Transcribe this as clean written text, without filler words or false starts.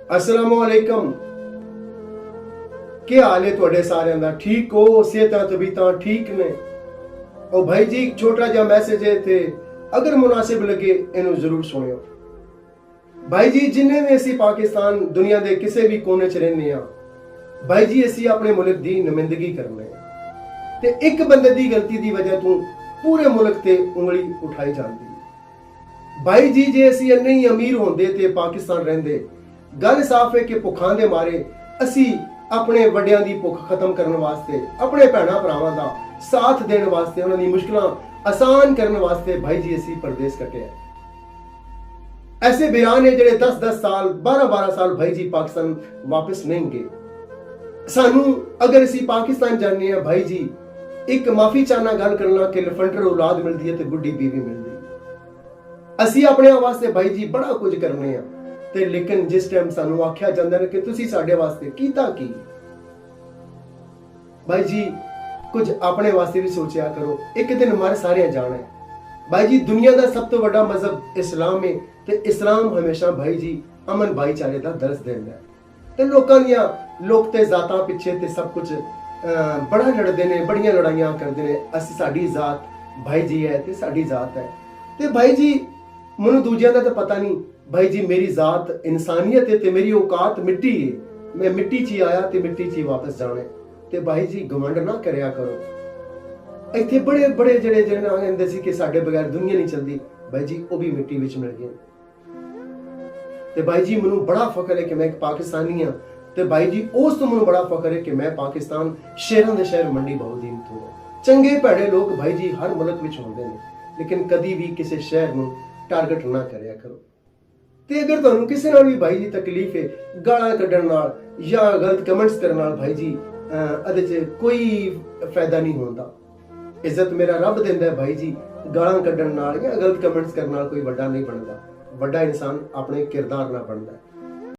असलामुअलैकुम। क्या हाल है तुहाडे सारियां दा? ठीक हो? सेहतां तबीयतां ठीक ने? और भाई जी एक छोटा जा मैसेज है थे, अगर मुनासिब लगे इनू जरूर सुनियो। भाई जी जिन्ने भी असी पाकिस्तान दुनिया के किसी भी कोने च रहने भाई जी असी अपने मुल्क की नुमाइंदगी करने ते एक बंदे की गलती की वजह तो पूरे मुल्क ते उंगली उठाई जाती है। भाई जी जे असी इन्ने ही अमीर होंदे ते पाकिस्तान रहंदे, गल साफ है कि भुखां दे मारे असी अपने वड्डियां दी भुख खत्म करने वास्ते, अपने भैणा भरावां दा साथ देने वास्ते, उन्हां दी मुश्किलां आसान करने वास्ते भाई जी असी परदेस कट्टिया। ऐसे बयान है जेडे 10-10 साल 12-12 साल भाई जी पाकिस्तान वापस नहीं गए। सानू अगर असी पाकिस्तान जाने हैं भाई जी, एक माफी चाहना गल करना कि लफंडर औलाद मिलती है तो बुढ़ी बीवी मिलती है। असी अपने वास्ते भाई जी बड़ा कुछ करने हैं ते लेकिन जिस टाइम सानू आख्या जाता है कि तुसी साडे वास्ते कीता की, भाई जी कुछ अपने वास्ते भी सोचा करो। एक दिन मर सारे जाना है। भाई जी दुनिया का सब तो बड़ा मजहब इस्लाम है ते इस्लाम हमेशा भाई जी अमन भाईचारे का दर्ज देता है। ते लोकां दियां लोग ते जातां पिछे ते सब कुछ बड़ा लड़ते ने, बड़ियां लड़ाइयां करते ने। असी साडी जात भाई जी है ते साडी जात है ते भाई जी मैनू दूजियां दा तो पता नहीं। भाई जी मेरी जात इंसानियत है ते मेरी औकात मिट्टी है। मैं मिट्टी च आया ते मिट्टी च वापस जाना है। ते भाई जी घमंड ना करया करो। इत्थे बड़े बड़े जेडे जेडे कहंदे सी कि साडे बगैर दुनिया नहीं चलती, भाई जी वो भी मिट्टी विच मिल गए। ते भाई जी मैनू बड़ा फख्र है कि मैं एक पाकिस्तानी हाँ। ते भाई जी उस तो मैनू बड़ा फख्र है कि मैं पाकिस्तान शहरों के शहर मंडी बहुदीन तो चंगे भैड़े लोग भाई जी हर मुल्क विच होंदे ने, लेकिन कदी भी किसी शहर नू टारगेट ना करया करो। ते अगर तुहानू किसी नाल भी भाई जी तकलीफ है गालां कड्ढण नाल या गलत कमेंट्स करन नाल, भाई जी अदे च कोई फायदा नहीं होंदा। इज्जत मेरा रब दिंदा है भाई जी, गालां कड्ढण नाल या गलत कमेंट्स करन नाल कोई वड्डा नहीं बनदा। वड्डा इंसान अपने किरदार नाल बनदा है।